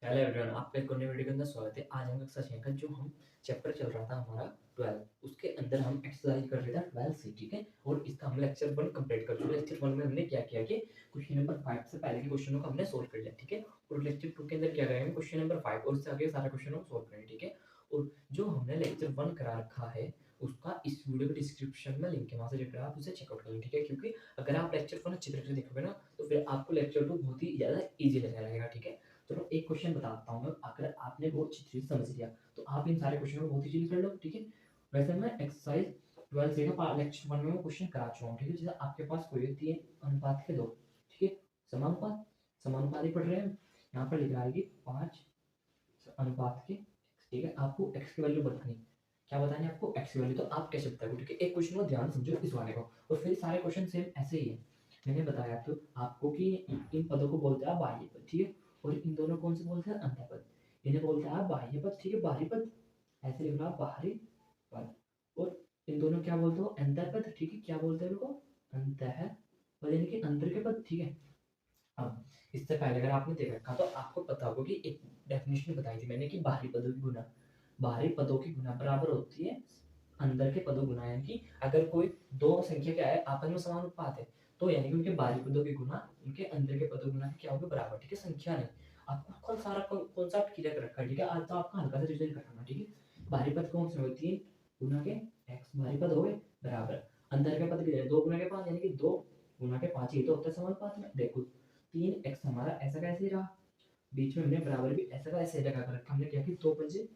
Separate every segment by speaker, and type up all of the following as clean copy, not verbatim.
Speaker 1: Hello everyone, आपका एक और नई वीडियो के अंदर स्वागत है। आज हम कक्षा 6 का जो हम चैप्टर चल रहा था हमारा 12 उसके अंदर हम एक्सरसाइज कर रहे थे 12 सी, ठीक है। और इसका हम लेक्चर 1 कंप्लीट कर चुके हैं। लेक्चर 1 में हमने क्या किया कि क्वेश्चन नंबर 5 से पहले के क्वेश्चनों को हमने सोल्व कर लिया, ठीक है। और लेक्चर 2 के अंदर क्या करेंगे, क्वेश्चन नंबर 5 और इससे आगे सारा क्वेश्चन को सोल्व करेंगे, ठीक है। और जो हमने लेक्चर 1 करा रखा है उसका इस वीडियो के डिस्क्रिप्शन में लिंक है, वहां से जाकर आप उसे चेकआउट करें, ठीक है। क्योंकि अगर आप लेक्चर 1 अच्छी तरह से देखोगे ना तो फिर आपको लेक्चर 2 बहुत ही ज्यादा ईजी लगने लगेगा, ठीक है। चलो एक क्वेश्चन बताता हूँ मैं, अगर आपने बहुत अच्छी चीज समझ लिया तो आप इन सारे क्वेश्चन को बहुत ही चीज कर लो, ठीक है। वैसे मैं एक्सरसाइज 12 से का लेक्चर 1 में मैं क्वेश्चन करा चुका हूँ, ठीक है। जैसे आपके पास कोई तीन अनुपात के दो, ठीक है, समानुपात समानुपात ही पढ़ रहे हैं। यहाँ पर लिख रहा है कि 5 अनुपात के, ठीक है। आपको एक्स की वैल्यू बतानी, क्या बतानी है आपको, एक्स की वैल्यू। तो आप कैसे बताओगे, ठीक है। एक क्वेश्चन को ध्यान समझो इस वाले को, और फिर सारे क्वेश्चन सेम ऐसे ही है। मैंने बताया तो आपको कि इन पदों को बोलते हैं बाह्य पद, ठीक है। और इन दोनों कौन से बोलते हैं, अंतःपद। इन्हें बोलते हैं बाह्य पद, ठीक है, बाहरी पद, ऐसे लिख रहा बाहरी पद। और इन दोनों क्या बोलते हो, अंतःपद, ठीक है। क्या बोलते हैं इनको, अंतःपद, यानी कि अंतर के पद, ठीक है। अब इससे पहले अगर आपने देख रखा तो आपको पता होगा कि एक डेफिनेशन बताई थी मैंने कि बाहरी पदों की गुना, बाहरी पदों की गुना बराबर होती है अंदर के पदों गुना। यानी कि अगर कोई दो संख्या क्या है आपस में समानुपात है तो यानी कि उनके बाहरी पदों की गुना उनके अंदर के पदों गुना के क्या होगा, बराबर, ठीक है। संख्या नहीं, आपको कौन सारा कॉन्सेप्ट क्लियर कर रखा है, ठीक है। आज तो आपका हल्का सा रिविजन करना, ठीक है। बाहरी पद कौन से होती है, गुना के एक्स बाहरी पद हो गए बराबर, अंदर के पद कितने, दो गुना के पांच, यानी कि दो गुना के पांच, ये तो होता है समानुपात में। देखो 3x हमारा ऐसा कैसे रहा, बीच में हमने बराबर भी ऐसा का ऐसे लगा कर रखा, हमने क्या कि 2 पंजे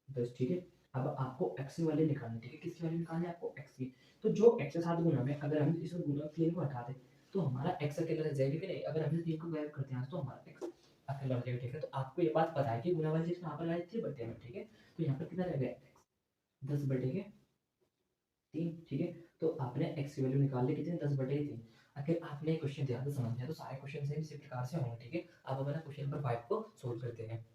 Speaker 1: 10, ठीक है। अब आपको x की वैल्यू निकालनी, ठीक है। किसकी वैल्यू निकालनी है आपको, x की। तो जो x के साथ गुना में अगर हम इस गुना 3 को हटा दें तो हमारा x अकेला रह जाएगा कि नहीं। अगर हम 3 को गायब करते हैं तो हमारा x अकेला रह जाएगा, ठीक है। तो आपको ये बात पता है कि गुना वाली चीज कहां पर आई थी, बटे में, ठीक है। तो यहाँ पर कितना रह गया, x 10 बटे के 3, ठीक है। तो आपने x की वैल्यू निकाल ली कितनी, 10 बटे 3। अगर आपने क्वेश्चन ध्यान से समझ लिया तो सारे क्वेश्चन सेम इसी प्रकार से होंगे, ठीक है। अब हमारा क्वेश्चन नंबर 5 को सोल्व करते हैं।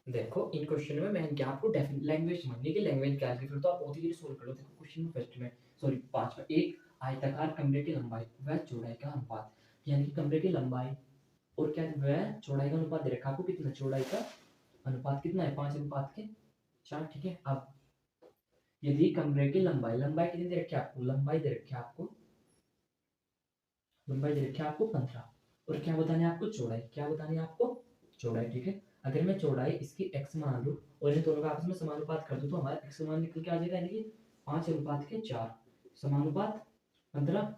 Speaker 1: देखो इन क्वेश्चन में मैं क्या आपको लैंग्वेज समझने की, लैंग्वेज क्या है फिर तो आप बहुत ही सोल्व कर लो। देखो क्वेश्चन में फर्स्ट में, सॉरी 5 में, एक आयताकार कमरे की लंबाई व चौड़ाई का अनुपात, यानी कि कमरे की लंबाई और क्या वह चौड़ाई का अनुपात दे रखा आपको, कितना चौड़ाई का अनुपात कितना है, 5 अनुपात के 4, ठीक है। अब यदि कमरे की लंबाई, लंबाई कितनी दे रखी है आपको, लंबाई दे रखी है आपको, लंबाई दे रखी है आपको 15, और क्या बतानी है आपको, चौड़ाई, क्या बतानी है आपको, चौड़ाई, ठीक है। अगर मैं चौड़ाई इसकी x मान लूं और इन दोनों का आपस में समानुपात कर दूं तो हमारा x मान निकल के आ जाएगा, यानी कि 5 अनुपात के 4 समानुपात 15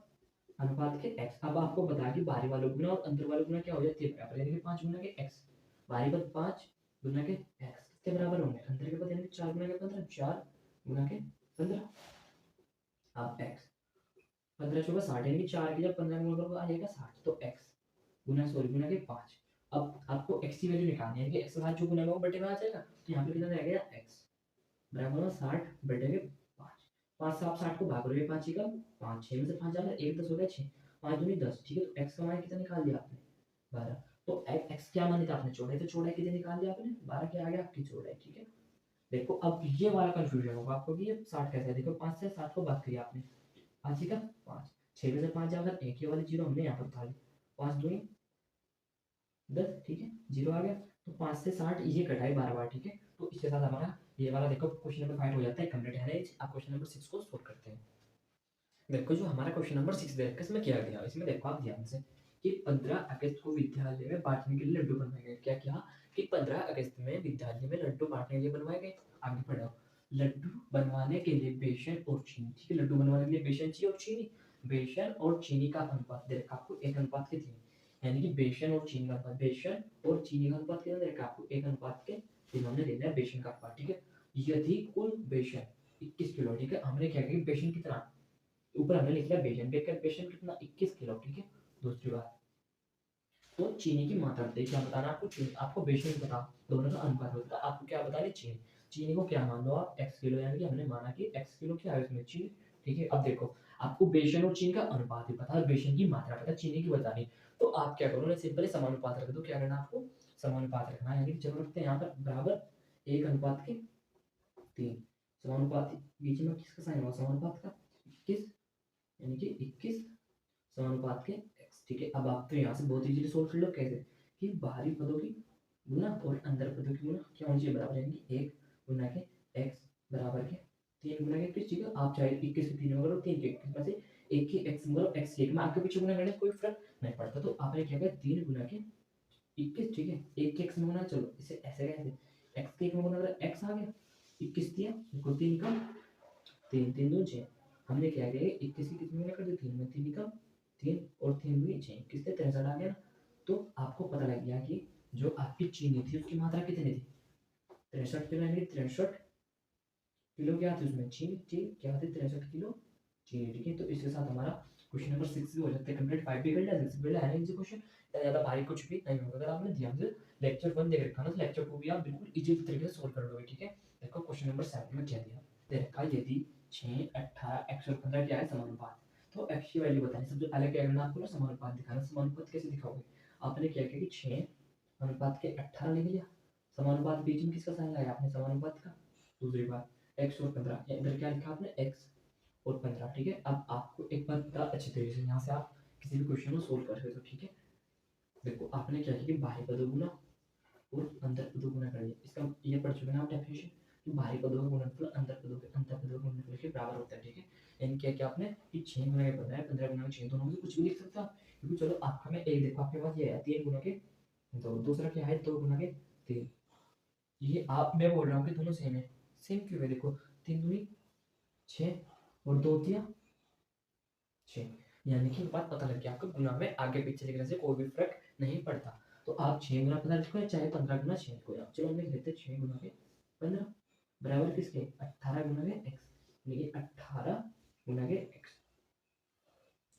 Speaker 1: अनुपात के x। अब आपको बताया कि बाहरी वालों गुना और अंदर वालों गुना क्या हो जाती है, बराबर, यानी कि 5 गुना के x, बाहरी पद 5 गुना के x किसके बराबर होंगे, अंदर के पद, यानी कि 4 गुना के 15, 4 गुना के 15। अब x 15 चौका 60, यानी कि 4 की जब 15 में गुणा आ जाएगा 60, तो x गुना, सॉरी, गुना के 5। अब आपको x की वैल्यू निकालनी है कि x के साथ जो गुना में वो बटे में आ जाएगा, तो यहाँ पे कितना रह गया, x बराबर है 60 बटे के 5। 5 से आप 60 को भाग रहे हो, 5 का 5, 6 में से 5 जाएगा, 1 10 हो गया 6, 5 दूनी 10, ठीक है। तो x का मान कितना निकाल दिया आपने, 12। तो x क्या मान था आपने, चौड़ाई, तो चौड़ाई कितनी निकाल दिया आपने, 12 के आ गया आपकी चौड़ाई, ठीक है। देखो अब ये वाला कंफ्यूजन होगा आपको कि ये 60 कैसे है। देखो 5 से 60 को भाग किया आपने, 5 का 5, 6 में से 5 जाकर एक ही वाली जीरो हमने यहाँ पर उठा ली, 5 दूनी 10, ठीक है, जीरो आ गया। तो 5 से 60 ये कटाई 12 बार, ठीक है। तो इसके साथ हमारा ये वाला देखो क्वेश्चन नंबर 5 हो जाता है कंप्लीट, है ना। आप क्वेश्चन नंबर 6 को सोल्व करते हैं। देखो जो हमारा क्वेश्चन नंबर 6 दे रखा है इसमें क्या दिया, इसमें देखो आप ध्यान से कि 15 अगस्त को विद्यालय में बांटने के लिए लड्डू बनवाए गए। क्या क्या, कि 15 अगस्त में विद्यालय में लड्डू बांटने के लिए बनवाए गए। आगे पढ़ो, लड्डू बनवाने के लिए बेसन और चीनी, ठीक है। लड्डू बनवाने के लिए बेसन चाहिए और चीनी, बेसन और चीनी का अनुपात दे रखा आपको 1 अनुपात के 3, यानी कि बेसन और चीनी का अनुपात, बेसन और चीनी का अनुपात कितना दे रखा आपको, 1 अनुपात के 3 हमने ले लिया बेसन का अनुपात, ठीक है। यदि कुल बेसन 21 किलो, ठीक है, हमने क्या किया, बेसन कितना, ऊपर हमने लिख लिया बेसन, बेसन कितना 21 किलो, ठीक है। दूसरी बात, तो चीनी की मात्रा बताइए, क्या बताना आपको, चीनी, आपको बेसन की पता, दोनों का अनुपात होता है, आपको क्या बतानी, चीनी। चीनी को क्या मान लो आप, x किलो, यानी कि हमने माना कि x किलो क्या है उसमें चीनी, ठीक है। अब देखो आपको बेसन और चीनी का अनुपात ही पता है, बेसन की मात्रा पता है, चीनी की बतानी, तो आप क्या करो ना, सिंपली समानुपात रख दो। क्या करना आपको, समानुपात रखना है, यानी कि चलो रखते हैं यहाँ पर बराबर 1 अनुपात के 3, समानुपात बीच में किसका साइन हुआ, समानुपात का 21, यानी कि 21 समानुपात के x, ठीक है। अब आप तो यहाँ से बहुत इजीली सोल्व कर लो, कैसे, कि बाहरी पदों की गुना और अंदर पदों की गुना क्या होनी चाहिए बराबर, यानी कि 1 गुना के x बराबर के 3 गुना के किस चीज़ का, आप चाहे 21 में 3 में करो, 3 के 21 में से 1 की x में करो, x की 1 में, आगे पीछे गुना करने से कोई फर्क नहीं पड़ता। तो आपने क्या किया 3 गुना के 21, ठीक है, 1 के x में गुना, चलो इसे ऐसे कैसे, x के 1 में गुना करा x आ गया, 21 दिया, देखो 3 का 3 3 2 6, हमने क्या किया 21 की किस में गुना कर दिया 3 में, 3 का 3 और 3 2 6, किससे 63 आ गया ना। तो आपको पता लग गया कि जो आपकी चीनी थी उसकी मात्रा कितनी थी, 63 किलो, यानी 63 किलो क्या थी उसमें चीनी थी, क्या थी 63 किलो चीनी, ठीक है। तो इसके साथ हमारा क्वेश्चन नंबर 6 भी हो जाता है कंप्लीट, 5 भी कर लिया, 6 भी कर लिया, है इनसे क्वेश्चन इतना ज़्यादा भारी कुछ भी नहीं होगा। अगर आपने ध्यान से लेक्चर 1 देख रखा ना, तो लेक्चर 2 भी आप बिल्कुल इजी तरीके से सोल्व कर लोगे, ठीक है। देखो क्वेश्चन नंबर 7 में क्या दिया, दे रखा है यदि 6 18 x और 15 क्या है समानुपात, तो x की वैल्यू बतानी। सबसे पहले क्या करना आपको ना, समानुपात दिखाना। समानुपात कैसे दिखाओगे, आपने क्या किया कि 6 अनुपात के 18 लिख लिया, समानुपात बीच में किसका साइन लगाया आपने, समानुपात का। दूसरी बात x और 15, इधर क्या लिखा आपने x और 15, ठीक है। अब आपको एक बात बता अच्छी तरीके से, यहाँ से आप किसी भी क्वेश्चन को सोल्व कर सकते हो, ठीक है। देखो आपने क्या किया कि बाहरी पदों गुना और अंदर पदों गुना कर दिया, इसका ये पढ़ चुके हैं आप डेफिनेशन कि बाहरी पदों का गुणनफल अंदर पदों के गुणनफल के बराबर होता है, ठीक है। यानी क्या क्या आपने कि 6 गुना के 15 है, 15 गुना के 6, दोनों में से कुछ भी लिख सकते हो आप, क्योंकि चलो आपका में एक देखो आपके पास ये है 3 गुना के 2, दूसरा क्या है 2 गुना के 3, ये आप मैं बोल रहा हूँ कि दोनों सेम है। सेम क्यों है, देखो 3 दूनी 6 और 2 दिया 6, यानी कि बात पता लग गया आपको, गुना में आगे पीछे लिखने से कोई भी फर्क नहीं पड़ता। तो आप 6 गुना 15 लिखो या चाहे 15 गुना 6 लिखो, चलो हम लिख लेते हैं 6 गुना के 15 बराबर किसके 18 गुना के x, यानी कि 18 गुना के x।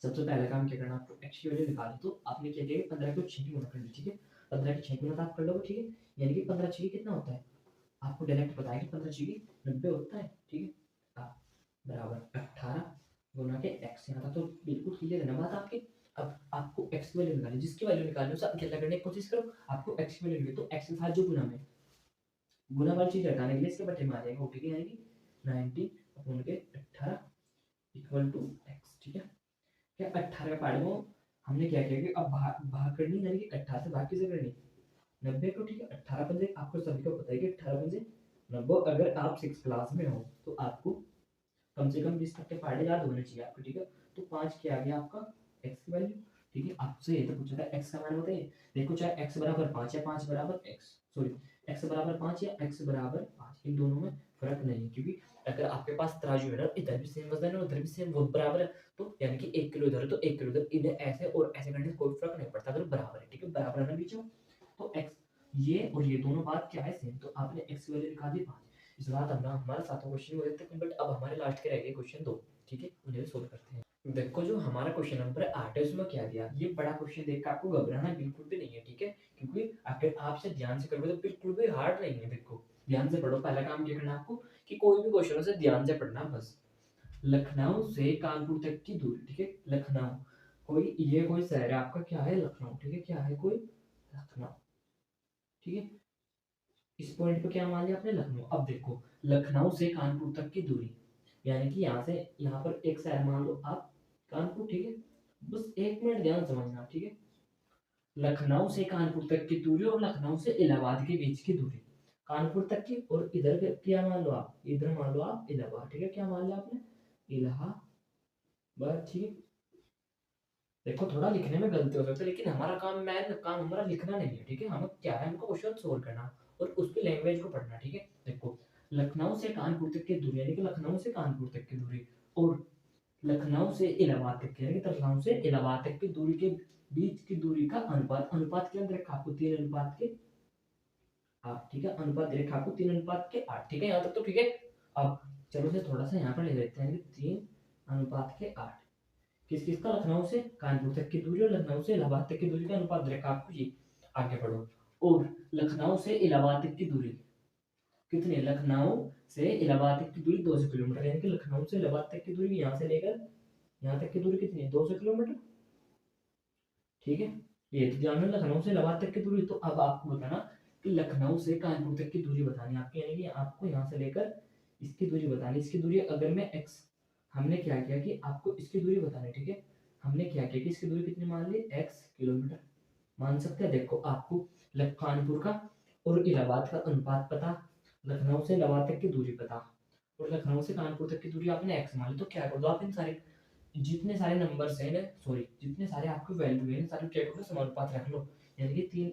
Speaker 1: सबसे पहले काम क्या करना आपको, x की वैल्यू निकाली, तो आपने क्या किया 15 को 6 की गुना कर ली, ठीक है। 15 की 6 गुना तो आप कर लोगे, ठीक है, यानी कि 15 6 कितना होता है, आपको डायरेक्ट पता है कि 15 6 90 होता है, ठीक है। बराबर 18 गुना के x, यहाँ तक तो बिल्कुल क्लियर है ना बात आपकी। अब आपको x की वैल्यू निकालनी, जिसकी वैल्यू निकालनी है उसे अकेला करने की कोशिश करो, आपको x की वैल्यू निकाली, तो x के साथ जो गुना में गुना वाली चीज हटाने के लिए इसके बटे में आ जाएगा, ठीक है, यानी कि 19 अपॉन के 18 इक्वल टू x, ठीक है। क्या 18 का पार्ट को हमने क्या किया कि अब भाग करनी, यानी कि 18 से भाग किसे करनी 90 को, ठीक है। 18 पंजे आपको सभी को पता है कि 18 पंजे 90, अगर आप 6 क्लास में हो तो आपको कम से कम 20 तक के पार्ट याद होने चाहिए आपको, ठीक है। तो 5 क्या आ गया आपका x की वैल्यू, ठीक है। आपसे ये तो पूछा था x का मान बताइए, देखो चाहे x बराबर 5 या 5 बराबर x, सॉरी x बराबर 5 या x बराबर 5, इन दोनों में फर्क नहीं है, क्योंकि अगर आपके पास तराजू है ना, इधर भी सेम वजन है उधर भी सेम वो बराबर है, तो यानी कि 1 किलो इधर है तो 1 किलो इधर, इन्हें ऐसे और ऐसे करने से कोई फर्क नहीं पड़ता अगर बराबर है, ठीक है, बराबर है ना बीच में। तो x ये और ये दोनों बात क्या है सेम, तो आपने x की वैल्यू निकाल दी 5। इस बात हमारा सातों क्वेश्चन हो जाते हैं, बट अब हमारे लास्ट के रह गए क्वेश्चन 2, ठीक है, उन्हें सोल्व करते हैं। देखो जो हमारा क्वेश्चन नंबर 8 है उसमें क्या दिया, ये बड़ा क्वेश्चन देख कर आपको घबराना बिल्कुल भी नहीं है, ठीक है, क्योंकि अगर आपसे ध्यान से करोगे तो बिल्कुल भी हार्ड नहीं है। देखो ध्यान से पढ़ो, पहला काम क्या करना आपको कि कोई भी क्वेश्चन से ध्यान से पढ़ना बस। लखनऊ से कानपुर तक की दूरी, ठीक है, लखनऊ कोई ये कोई शहर है आपका, क्या है लखनऊ, ठीक है, क्या है कोई लखनऊ, ठीक है। इस पॉइंट पे क्या मान लिया आपने लखनऊ। अब देखो लखनऊ से कानपुर तक की दूरी, यानी कि यहाँ से यहाँ पर एक शहर मान लो आप कानपुर, ठीक है। बस एक मिनट ध्यान समझना, ठीक है। लखनऊ से कानपुर तक की दूरी और लखनऊ से इलाहाबाद के बीच की दूरी, कानपुर तक की, और इधर क्या मान लो आप, इधर मान लो आप इलाहाबाद, ठीक है, क्या मान लिया आपने इलाहाबाद, ठीक है। देखो थोड़ा लिखने में गलती हो सकती है, लेकिन हमारा काम हमारा लिखना नहीं है, ठीक है, हमें क्या है हमको क्वेश्चन सोल्व करना और उसकी लैंग्वेज को पढ़ना, ठीक है। देखो लखनऊ से कानपुर तक की दूरी, यानी कि लखनऊ से कानपुर तक की दूरी, और लखनऊ से इलाहाबाद तक की, यानी कि लखनऊ से इलाहाबाद तक की दूरी के बीच की दूरी का अनुपात, अनुपात के अंदर रखा आपको 3 अनुपात के 8, ठीक है, अनुपात रेखा आपको 3 अनुपात के 8, ठीक है, यहाँ तक तो ठीक है। अब चलो से थोड़ा सा यहाँ पर ले लेते हैं 3 अनुपात के 8, किस किसका, लखनऊ से कानपुर तक की दूरी और लखनऊ से इलाहाबाद तक की दूरी का अनुपात देखा आपको ये, आगे बढ़ो। और लखनऊ से इलाहाबाद तक की दूरी कितनी है, लखनऊ से इलाहाबाद तक की दूरी 200 किलोमीटर, यानी कि लखनऊ से इलाहाबाद तक की दूरी यहाँ से लेकर यहाँ तक की दूरी कितनी है 200 किलोमीटर, ठीक है। ये तो ध्यान में लखनऊ से इलाहाबाद तक की दूरी। तो अब आपको बताना कि लखनऊ से कानपुर तक की दूरी बतानी है आपकी, यानी कि आपको यहाँ से लेकर इसकी दूरी बतानी, इसकी दूरी अगर मैं x, हमने क्या किया कि आपको इसकी दूरी बतानी, ठीक है, हमने क्या किया कि इसकी दूरी कितनी मान ली x किलोमीटर मान सकते हैं। देखो आपको कानपुर का और इलाहाबाद का अनुपात पता, लखनऊ से इलाहाबाद तक की दूरी पता, और लखनऊ से कानपुर तक की दूरी आपने एक्स मान ली, तो क्या कर दो आप इन सारे जितने सारे नंबर्स हैं, सॉरी जितने सारे आपके वैल्यू है सारे क्या करो समानुपात रख लो, यानी कि तीन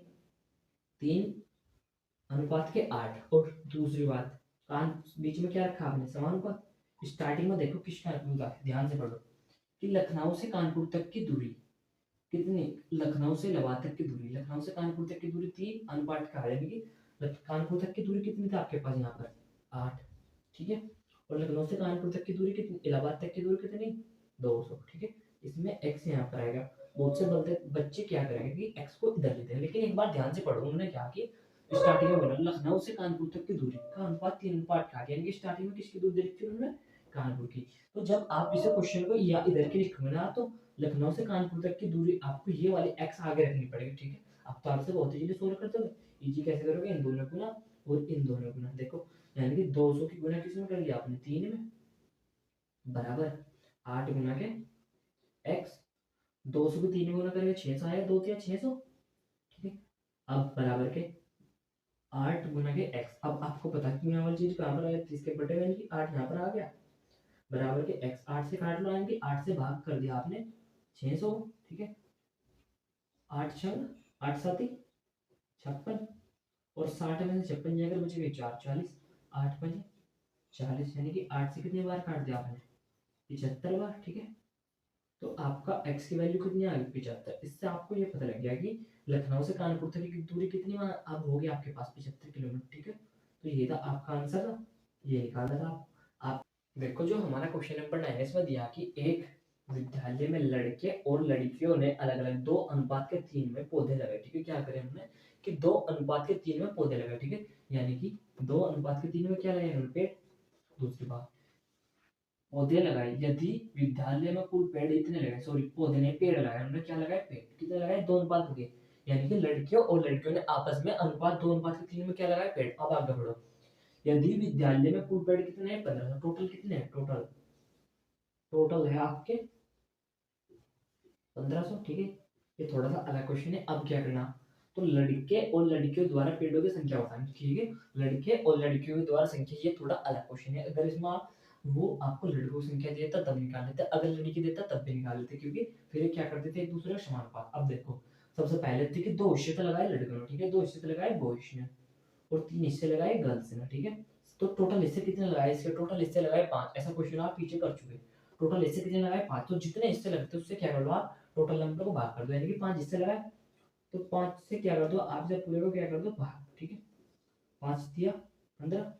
Speaker 1: तीन अनुपात के 8। और दूसरी बात, कान बीच में क्या रखा आपने समानुपात। स्टार्टिंग में देखो किसका होगा, ध्यान से पढ़ो कि लखनऊ से कानपुर तक की दूरी कितनी, लखनऊ से इलाहाबाद तक की दूरी, लखनऊ से कानपुर तक की दूरी 3 अनुपात का है, यानी कि कानपुर तक की दूरी कितनी थी आपके पास यहाँ पर 8, ठीक है। और लखनऊ से कानपुर तक की दूरी कितनी, इलाहाबाद तक की दूरी कितनी 200, ठीक है। इसमें x यहाँ पर आएगा। बहुत से बच्चे क्या करेंगे कि x को इधर लेते हैं, लेकिन एक बार ध्यान से पढ़ो, उन्होंने क्या कि स्टार्टिंग में बोला लखनऊ से कानपुर तक की दूरी का अनुपात 3 अनुपात का, यानी कि स्टार्टिंग में किसकी दूरी देखी उन्होंने, कानपुर की। तो जब आप इसे क्वेश्चन को या इधर के लिखोगे ना, तो लखनऊ से कानपुर तक की दूरी आपको ये वाली x आगे रखनी पड़ेगी, ठीक है। अब तो आपसे बहुत इजीली सोल्व करते हो, इजी कैसे करोगे, इन दोनों गुना और इन दोनों गुना, देखो यानी कि 200 की गुना किसमें कर लिया आपने 3 में, बराबर 8 गुना के x, 200 को 3 में गुना करेंगे 600 आएगा, 2 तिया 600, ठीक है। अब बराबर के 8 गुना के x, अब आपको पता है कि यहाँ वाली चीज कहाँ पर आया, 30 के बटे में, यानी कि 8 यहाँ पर आ गया, बराबर के x, 8 से काट लो, यानी कि 8 से भाग कर दिया आपने 600, ठीक है। 8 छंग 8 साथी 56, और 60 में से 56 जाकर बचेगा 4 40, 8 5 40, यानी कि 8 से कितने बार काट दिया आपने 75 बार, ठीक है। तो आपका x की वैल्यू कितनी आ गई 75। इससे आपको ये पता लग गया कि लखनऊ से कानपुर तक की दूरी कितनी अब होगी आपके पास 75 किलोमीटर, ठीक है। तो ये था आपका आंसर था, ये निकाला था आप देखो जो हमारा क्वेश्चन नंबर 9 इसमें दिया कि एक विद्यालय में लड़के और लड़कियों ने अलग अलग 2 अनुपात के 3 में पौधे लगाए, ठीक है। क्या करें हमने कि 2 अनुपात के 3 में पौधे लगाए, ठीक है, यानी कि 2 अनुपात के 3 में क्या लगाए उन्होंने पेड़। दूसरी बात, पौधे लगाए, यदि विद्यालय में कुल पेड़ इतने लगाए, सॉरी पौधे ने पेड़ लगाए, उन्होंने क्या लगाए पेड़, कितने लगाए 2 अनुपात के, यानी कि लड़कियों और लड़कियों ने आपस में अनुपात 2 अनुपात के 3 में क्या लगाए पेड़। अब आगे बढ़ो, यदि विद्यालय में कुल पेड़ कितने हैं 15, टोटल कितने हैं, टोटल है आपके 1500, ठीक है। ये थोड़ा सा अलग क्वेश्चन है। अब क्या करना, तो लड़के और लड़कियों द्वारा पेड़ों की संख्या बतानी, ठीक है। लड़के और लड़कियों द्वारा संख्या, ये थोड़ा अलग क्वेश्चन है। अगर इसमें वो आपको लड़कों की संख्या देता तब निकाल लेते, अगर लड़की देता तब भी निकाल लेते, क्योंकि फिर क्या करते थे एक दूसरे का समानुपात। अब देखो सबसे पहले थे कि 2 हिस्से तो लगाए लड़कों ने, ठीक है, 2 हिस्से तो लगाए बॉयज ने, और 3 हिस्से लगाए गर्ल्स ने, ठीक है। तो टोटल हिस्से कितने लगाए, इसके टोटल हिस्से लगाए 5। ऐसा क्वेश्चन आप पीछे कर चुके, टोटल हिस्से कितने लगाए 5। तो जितने हिस्से लगते हैं उससे क्या कर लो आप टोटल नंबर को भाग कर दो, यानी कि 5 हिस्से लगाए तो 5 से क्या कर दो आप जब पूरे को क्या कर दो भाग, ठीक है। 5 दिया 15,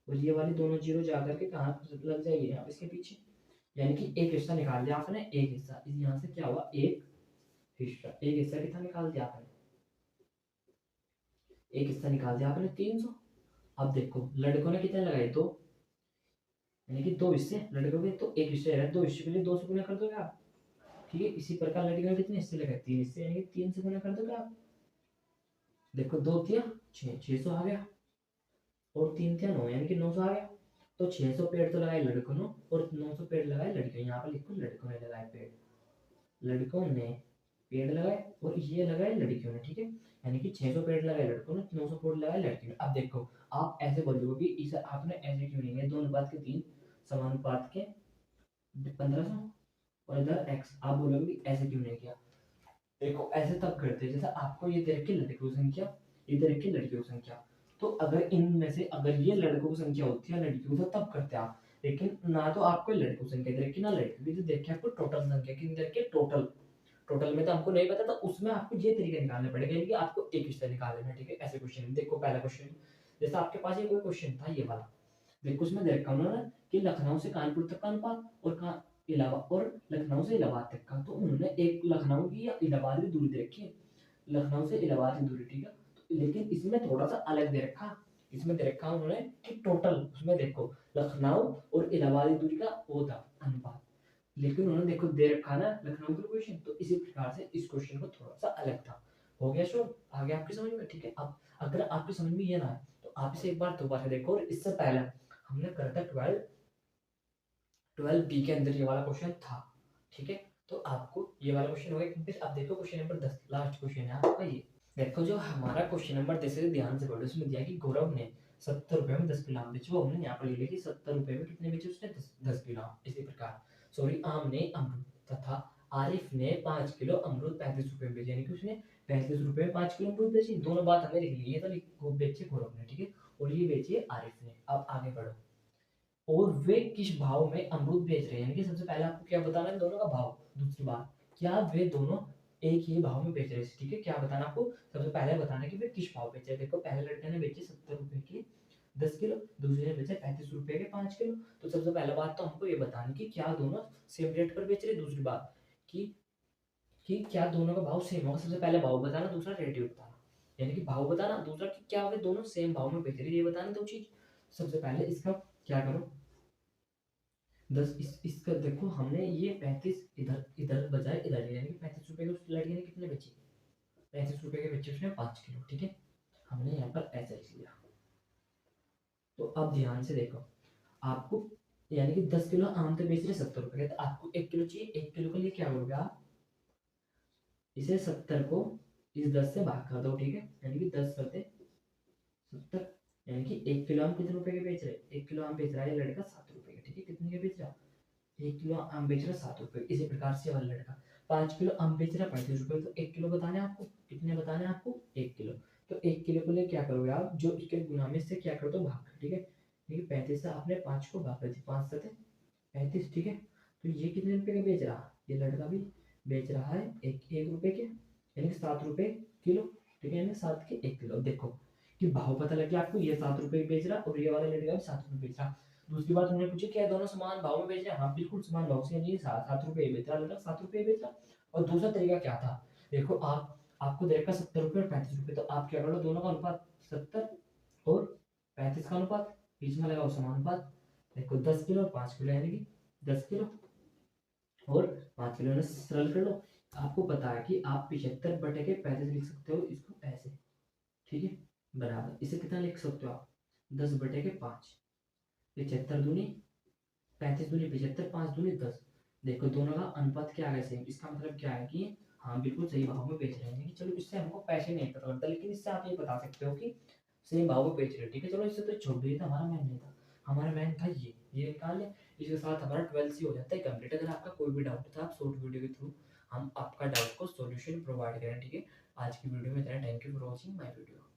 Speaker 1: और ये वाली दोनों जीरो जाकर के कहाँ लग जाएगी यहाँ इसके पीछे, यानी कि एक हिस्सा निकाल दिया आपने, एक हिस्सा यहाँ से क्या हुआ एक हिस्सा, एक हिस्सा कितना निकाल दिया आपने, एक हिस्सा निकाल दिया आपने 300। अब देखो लड़कों ने कितने लगाए 2, यानी कि 2 हिस्से लड़कों के, तो एक हिस्से है 2 हिस्से के लिए 2 से गुना कर दोगे आप, ठीक है। इसी प्रकार लड़कियों ने कितने हिस्से लगाए 3 हिस्से, यानी कि 3 से गुना कर दोगे आप। देखो 2 तिया 600 आ गया, और 3 तिया 9, यानी कि 900 आ गया। तो 600 पेड़ तो लगाए लड़कों ने और 900 पेड़ लगाए लड़कियों, यहाँ पर लिखो लड़कों ने लगाए पेड़, लड़कों ने पेड़ लगाए और ये लगाए लड़कियों ने, ठीक है। यानी कि 600 पेड़ लगाए लड़कों ने, 900 पेड़ लगाए लड़कियों ने। अब देखो आप ऐसे बोलोगे कि इसे आपने ऐसे क्यों नहीं है, 2 अनुपात के 3 समानुपात के 1500, और इधर x आप बोलोगे कि ऐसे क्यों नहीं किया। देखो ऐसे तब करते हैं जैसे आपको ये दे रखी लड़कियों की संख्या, ये दे रखी लड़कियों की संख्या, तो अगर इनमें से अगर ये लड़कों की संख्या होती है लड़कियों की, तो तब करते आप। लेकिन ना तो आपको लड़कों की संख्या दे रखी ना लड़कियों की, तो देखिए आपको टोटल संख्या कितनी दे रखी है, टोटल टोटल में तो हमको नहीं पता, तो उसमें आपको ये तरीका निकालना पड़ेगा, यानी कि आपको एक हिस्सा निकाल लेना, ठीक है। ऐसे क्वेश्चन देखो पहला क्वेश्चन जैसे आपके पास ये कोई क्वेश्चन था ये वाला, देखो उसमें दे रखा उन्होंने कि लखनऊ से कानपुर तक का अनुपात और कहाँ इलावा और लखनऊ से इलाहाबाद तक का, तो उन्होंने एक लखनऊ की या इलाहाबाद की दूरी दे रखी है, लखनऊ से इलाहाबाद की दूरी, ठीक है। तो लेकिन इसमें थोड़ा सा अलग दे रखा, इसमें दे रखा उन्होंने कि टोटल, उसमें देखो लखनऊ और इलाहाबाद की दूरी का वो था अनुपात, लेकिन उन्होंने देखो दे रखा ना लखनऊ का क्वेश्चन, तो इसी प्रकार से इस क्वेश्चन को थोड़ा सा अलग था। हो गया शो आगे आपकी समझ में, ठीक है। अब अगर आपकी समझ में ये ना है तो आप इसे एक बार दोबारा देखो, और इससे पहले हमने करा था 12 बी के अंदर ये वाला क्वेश्चन था, ठीक है। तो आपको ये वाला क्वेश्चन हो गया, फिर अब देखो क्वेश्चन नंबर 10 लास्ट क्वेश्चन है आपका ये। देखो जो हमारा क्वेश्चन नंबर जैसे ध्यान से पढ़ो, उसमें दिया कि गौरव ने 70 रुपए में 10 किलो आम बेचे, वो हमने यहाँ पर ले लिया कि 70 रुपए में कितने बेचे उसने, 10 किलो आम। इसी प्रकार सॉरी आम ने अमरूद तथा आरिफ ने 5 किलो अमरूद 35 रुपए में बेचे, यानी कि उसने 35 रुपए में 5 किलो अमरूद बेचे। दोनों बात हमें लिख ली है, तो बेचे गौरव ने, ठीक है, और ये बेचे आरिफ ने। अब आगे बढ़ो, और वे किस भाव में अमरूद बेच रहे हैं, यानी कि सबसे पहले आपको क्या बताना है, दोनों का भाव। दूसरी बात, क्या वे दोनों एक ही भाव में बेच रहे हैं, ठीक है, क्या बताना आपको, सबसे पहले बताना है कि वे किस भाव बेच रहे हैं। देखो पहले लड़के ने बेचे 70 रुपए के 10 किलो, दूसरे ने बेचे 35 रुपए के 5 किलो। तो सबसे पहले बात तो हमको ये बतानी कि क्या दोनों सेम रेट पर बेच रहे हैं। दूसरी बात कि क्या दोनों का भाव सेम होगा। सबसे पहले भाव बताना, दूसरा रेट बताना, यानी कि भाव बताना, दूसरा कि क्या वे दोनों सेम भाव में बेच रहे हैं, ये बताना दो चीज। सबसे पहले इसका क्या करो, 10 इसका देखो, हमने ये 35 इधर इधर बजाय इधर लिया, यानी कि 35 रुपए के उस लड़के ने कितने बेचे, 35 रुपए के बेचे उसने 5 किलो, ठीक है, हमने यहाँ पर ऐसा लिख लिया। तो अब ध्यान से देखो, आपको यानी कि 10 किलो आम तो बेच रहे 70 रुपए के, तो आपको 1 किलो चाहिए। 1 किलो के लिए क्या करोगे आप, इसे 70 को इस 10 से भाग कर दो, ठीक है, यानी कि 10 करते 70, यानी कि 1 किलो आम कितने रुपए के बेच रहे, 1 किलो आम बेच रहा है ये लड़का 7 रुपए के, ठीक है, कितने के बेच रहा, 1 किलो आम बेच रहा 7 रुपए। इसी प्रकार से वाला लड़का 5 किलो आम बेच रहा 35 रुपए, तो 1 किलो बताने आपको, कितने बताने आपको, 1 किलो। तो 1 किलो के लिए क्या करोगे आप, जो इसके गुना में से क्या कर दो, भाग कर, ठीक है, क्योंकि 35 से आपने 5 को भाग कर दी, 5 से 35, ठीक है। तो ये कितने रुपए का बेच रहा, ये लड़का भी बेच रहा है 1 रुपए के, यानी कि 7 रुपए किलो, ठीक है, यानी 7 के 1 किलो। देखो कि भाव पता लग गया आपको, ये 7 रुपए बेच रहा और ये वाला लड़का भी 7 रुपए बेच रहा। दूसरी बात उन्होंने पूछी क्या दोनों समान भाव में बेच रहे हैं, हाँ बिल्कुल समान भाव से, यानी 7 रुपए बेच रहा, लड़का 7 रुपए बेच रहा। और दूसरा तरीका क्या था, देखो आपको दे रखा 70 रुपए और 35 रुपए, तो आप क्या कर लो, दोनों का अनुपात 70 और 35 का अनुपात, बीच में लगाओ समानुपात। देखो 10 किलो और 5 किलो, यानी कि 10 किलो और 5 किलो ने सरल कर लो। आपको पता है कि आप 75/35 लिख सकते हो इसको ऐसे, ठीक है, बराबर इसे कितना लिख सकते हो आप, 10/5, 75 दूनी 35 दूनी 75, 5 दूनी 10। देखो दोनों का अनुपात क्या है, सेम, इसका मतलब क्या है कि हाँ बिल्कुल सही भाव में बेच रहे हैं। चलो इससे हमको पैसे नहीं पता लगता, लेकिन इससे आप ये बता सकते हो कि सेम भाव में बेच रहे हो, ठीक है। चलो इससे तो छोड़ दिया था, हमारा मैन नहीं था, हमारा मैन था ये निकाल ले। इसके साथ हमारा 12 सी हो जाता है कंप्लीट। अगर आपका कोई भी डाउट था, आप शॉर्ट वीडियो के थ्रू हम आपका डाउट को सॉल्यूशन प्रोवाइड करें, ठीक है। आज की वीडियो में इतना, thank you for watching my video.